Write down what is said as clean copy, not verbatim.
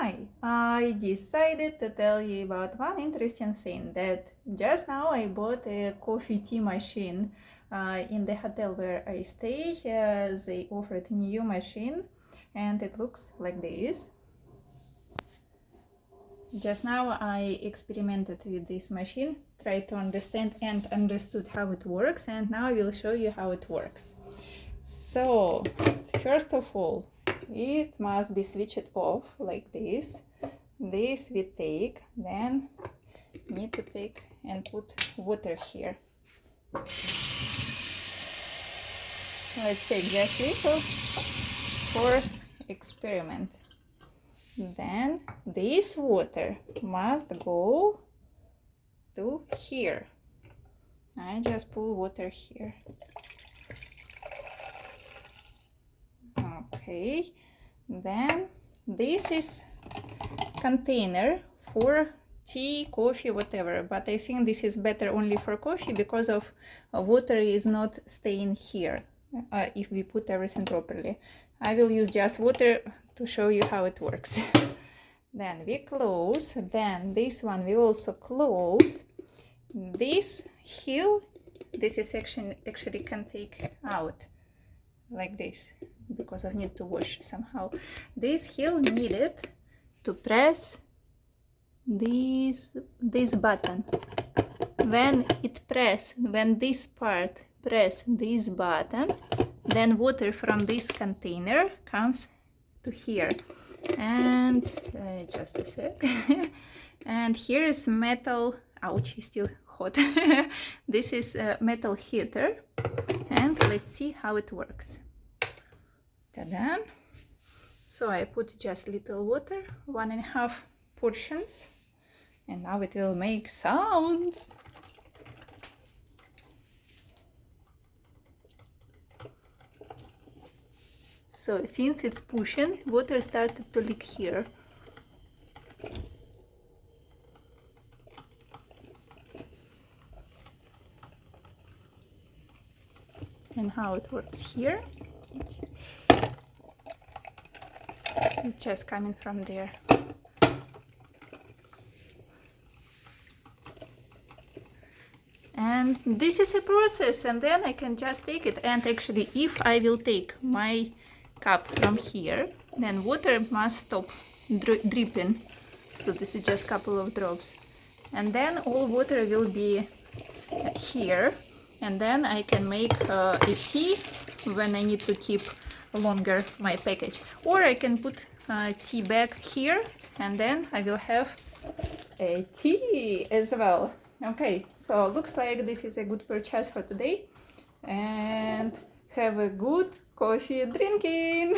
Hi, I decided to tell you about one interesting thing that just now I bought a coffee tea machine in the hotel where I stay. They offered a new machine and it looks like this. Just now I experimented with this machine, tried to understand and understood how it works, and now I will show you how it works. So, first of all, it must be switched off like this. This we take, then need to take and put water here. Let's take just little for experiment. Then this water must go to here. I just pull water here. Okay, then this is container for tea, coffee, whatever, but I think this is better only for coffee because of water is not staying here if we put everything properly. I will use just water to show you how it works. Then we close, then this one we also close. This heel, this is actually can take out like this because I need to wash somehow. This heel needed to press this button. When this part press this button, then water from this container comes to here. And just a sec. And here is metal. Ouch, it's still hot. This is a metal heater, and let's see how it works. Ta-da! So I put just little water, 1.5 portions, and now it will make sounds. So since it's pushing, water started to leak here. And how it works here. It's just coming from there. And this is a process, and then I can just take it. And actually, if I will take my cup from here, then water must stop dripping. So this is just a couple of drops. And then all water will be here. And then I can make a tea when I need to keep longer my package. Or I can put a tea bag here, and then I will have a tea as well. Okay, so looks like this is a good purchase for today. And have a good coffee drinking!